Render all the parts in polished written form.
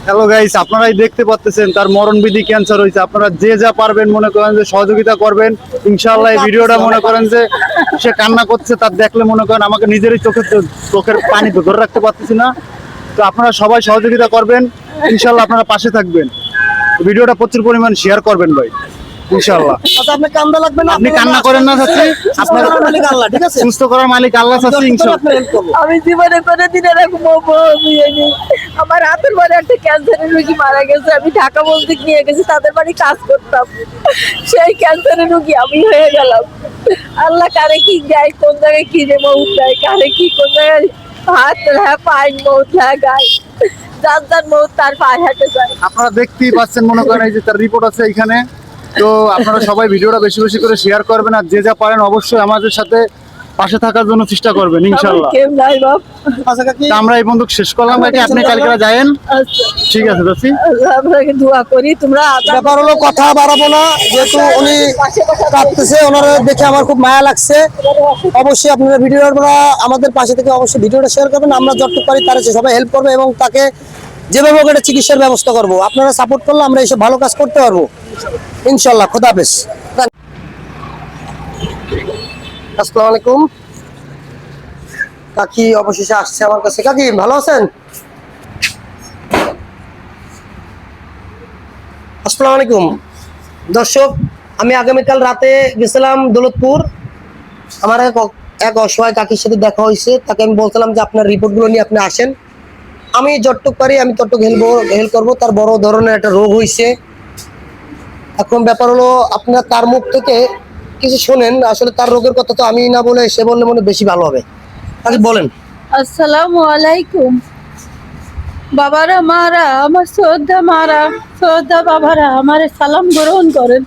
Hello guys, আপনারাই দেখতে পাচ্ছেন তার মরণবিধি ক্যান্সার হয়েছে। আপনারা যে যা পারবেন মনে করেন যে সহযোগিতা করবেন ইনশাআল্লাহ। এই ভিডিওটা মনে করেন যে সে কান্না করছে, তার দেখলে মনে করেন আমাকে নিজেরই চোখের পানি ধরে রাখতে পারতেছি না। তো আপনারা সবাই সহযোগিতা করবেন ইনশাআল্লাহ, আপনারা পাশে থাকবেন। ভিডিওটা প্রচুর পরিমাণ শেয়ার করবেন ভাই ইনশাআল্লাহ। আচ্ছা, আপনি কান্দা লাগবে না, আপনি কান্না করেন না চাচি, আপনার মালিক আল্লাহ, ঠিক আছে? সুস্থ করার মালিক আল্লাহ চাচি ইনশাআল্লাহ। আমি জীবনে কোনো দিন এরকম হইনি। আমার হাতের বাড়ি একটা ক্যান্সারের রোগী মারা গেছে, আমি ঢাকা বলতে নিয়ে গেছি, তাদের বাড়ি কাজ করতাম। সেই ক্যান্সারের রোগী আমি হয়ে গেলাম। আল্লাহ কারে কি দেয়, কোন জায়গায় কি যে মৌত দেয়, কারে কি কোন জায়গায় হাত পায়ের মৌত লাগায়, যার যার মৌত তার পায়ে হাঁটে যায়। আপনারা দেখতেই পাচ্ছেন মনে করেন এই যে তার রিপোর্ট আছে এখানে। তো আপনারা সবাই ভিডিওটা বেশি বেশি করে শেয়ার করবেন, আর যে যা পারেন অবশ্যই আমাদের সাথে পাশে থাকার জন্য চেষ্টা করবেন ইনশাআল্লাহ। কেউ নাই বাপ। আচ্ছা কাকি, তা আমরা এই বন্ধু শেষ করলাম নাকি? আপনি কালকে যায়েন, আচ্ছা, ঠিক আছে চাচি? আল্লাহ আপনাকে দোয়া করি, তোমরা ব্যাপার হলো কথা বাড়াবো না, যেহেতু উনি কাঁদতেছে, ওনারা দেখে আমার খুব মায়া লাগছে। অবশ্যই আপনারা ভিডিওটা আমাদের পাশে থেকে অবশ্যই ভিডিওটা শেয়ার করবেন। আমরা যতটুকু পারি তার সবাই হেল্প করবো এবং তাকে যেভাবে হোক একটা চিকিৎসার ব্যবস্থা করবো। আপনারা সাপোর্ট করলে আমরা এইসব ভালো কাজ করতে পারবো ইনশাল্লাহ। খোদা হাফেজ। আসসালামু আলাইকুম। কাকি অবশেষে আসছে আমার কাছে। কাকি ভালো আছেন? আসসালামু আলাইকুম দর্শক, আমি আগামীকাল রাতে গেছিলাম দৌলতপুর। আমার এক অসহায় কাকির সাথে দেখা হয়েছে। তাকে আমি বলছিলাম যে আপনার রিপোর্টগুলো নিয়ে আপনি আসেন, আমি যতটুকু পারি আমি ততটুকু হেল্প করবো। তার বড় ধরনের একটা রোগ হয়েছে। এখন ব্যাপার হলো আপনার তার মুখ থেকে কিছু শোনেন। আসলে তার রোগের কথা তো আমি না বলে সে বললে মনে বেশি ভালো হবে। কাকি বলেন। আসসালামু আলাইকুম। বাবারা মারা, আমার শ্রদ্ধা বাবারা আমার সালাম গ্রহণ করেন।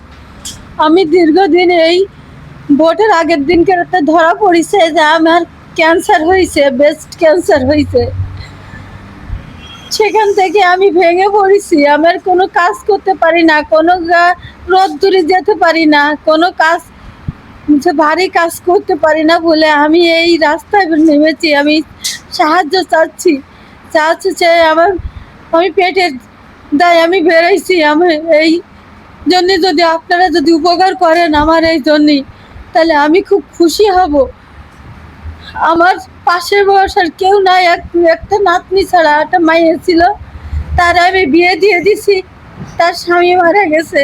আমি দীর্ঘদিন এই ভোটের আগের দিনকে রাতে ধরা পড়েছে যে আমার ক্যান্সার হয়েছে, ব্রেস্ট ক্যান্সার হয়েছে। সেখান থেকে আমি ভেঙে পড়েছি। আমার কোনো কাজ করতে পারি না, কোনো রোদ্দুরে যেতে পারি না, কোনো কাজ ভারী কাজ করতে পারি না বলে আমি এই রাস্তায় নেমেছি। আমি সাহায্য চাচ্ছি যে আমি পেটের দায় আমি বেরোইছি। আমি এই জন্যে যদি আপনারা যদি উপকার করেন আমার এই জন্যই, তাহলে আমি খুব খুশি হব। আমার পাশের বয়সের কেউ নাই, একটা নাতনি ছাড়া একটা মাইয়ে ছিল, তার আমি বিয়ে দিয়ে দিছি, তার স্বামী মারা গেছে।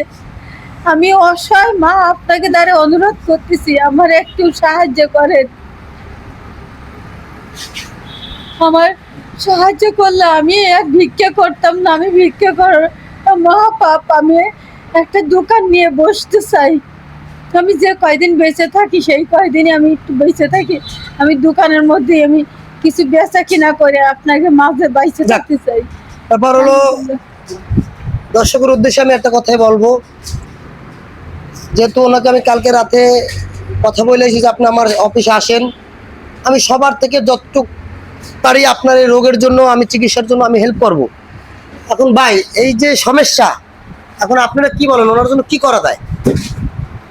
আমি অসহায় মা, আপনাকে দ্বারা অনুরোধ করতেছি আমার একটু সাহায্য করেন। আমার সাহায্য করলে আমি এক ভিক্ষা করতাম না, আমি ভিক্ষা করার মহাপাপ। আমি একটা দোকান নিয়ে বসতে চাই। আমি যে কয়দিন বেঁচে থাকি সেই কয়দিনই আমি একটু বেঁচে থাকি। আমি দোকানের মধ্যে আমি কিছু বেচা কিনা করে আপনাকে মাঝে বাইচে থাকতে চাই। ব্যাপার হলো দর্শকের উদ্দেশ্যে আমি একটা কথাই বলবো, যেহেতু ওনাকে আমি কালকে রাতে কথা বলে এসেছি যে আপনি আমার অফিসে আসেন, আমি সবার থেকে যতটুকু পারি আপনার এই রোগের জন্য আমি চিকিৎসার জন্য আমি হেল্প করব। এখন ভাই এই যে সমস্যা, এখন আপনারা কি বলেন ওনার জন্য কি করা যায়?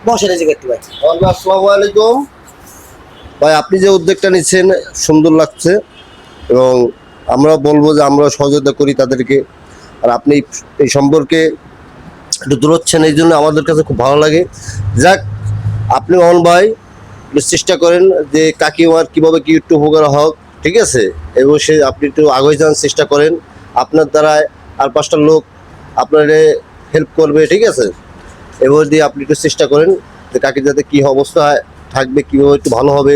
বসেন এই জায়গায় একটু ভাই। আসসালামু আলাইকুম ভাই, আপনি যে উদ্যোগটা নিচ্ছেন সুন্দর লাগছে এবং আমরা বলবো যে আমরা সহযোগিতা করি তাদেরকে। আর আপনি এই সম্পর্কে একটু দূরচ্ছেন, এই জন্য আমাদের কাছে খুব ভালো লাগে। যাক, আপনি অন ভাই একটু চেষ্টা করেন যে কাকিমার কীভাবে কি একটু উপকার হোক, ঠিক আছে? এবং সে আপনি একটু আগে যান, চেষ্টা করেন। আপনার দ্বারায় আর 5টা লোক আপনার হেল্প করবে, ঠিক আছে? এবার দিয়ে আপনি একটু চেষ্টা করেন যে কাকি যাতে কী অবস্থায় থাকবে, কীভাবে একটু ভালো হবে।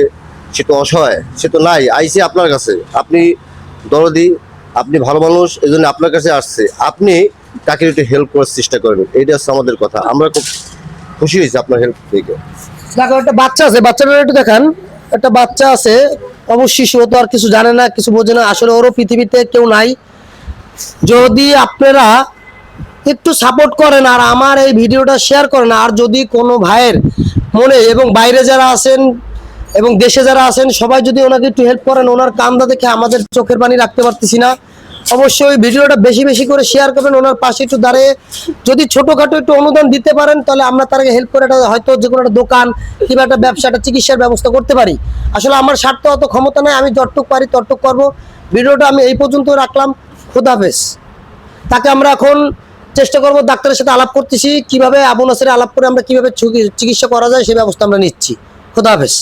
সে তো অসহায়, সে তো নাই, আইসে আপনার কাছে। আপনি দরদি, আপনি ভালো মানুষ, এই জন্য আপনার কাছে আসছে। আপনি তাকে একটু হেল্প করার চেষ্টা করেন, এইটা হচ্ছে আমাদের কথা। আমরা খুব খুশি হয়েছি আপনার হেল্প দেখে। দেখো একটা বাচ্চা আছে, বাচ্চাটা একটু দেখান। একটা বাচ্চা আছে, অবশ্যই শিশু, ও তো আর কিছু জানে না, কিছু বোঝে না। আসলে ওরও পৃথিবীতে কেউ নাই। যদি আপনারা একটু সাপোর্ট করেন আর আমার এই ভিডিওটা শেয়ার করেন, আর যদি কোনো ভাইয়ের মনে এবং বাইরে যারা আছেন এবং দেশে যারা আছেন সবাই যদি ওনাকে একটু হেল্প করেন, ওনার কান্দা দেখে আমাদের চোখের পানি রাখতে পারতেছি না। অবশ্যই ভিডিওটা বেশি বেশি করে শেয়ার করবেন। ওনার পাশে একটু দাঁড়িয়ে যদি ছোটোখাটো একটু অনুদান দিতে পারেন, তাহলে আমরা তাকে হেল্প করে একটা হয়তো যে কোনো একটা দোকান কিংবা একটা ব্যবসা, একটা চিকিৎসার ব্যবস্থা করতে পারি। আসলে আমার স্বার্থ অত ক্ষমতা নাই, আমি যতটুকু পারি ততটুকু করবো। ভিডিওটা আমি এই পর্যন্ত রাখলাম। খোদা হাফেজ। তাকে আমরা এখন চেষ্টা করব, ডাক্তারের সাথে আলাপ করতেছি কিভাবে আবু নাসেরের আলাপ করে আমরা কিভাবে চিকিৎসা করা যায় সেই ব্যবস্থা আমরা নিচ্ছি। খোদা হাফেজ।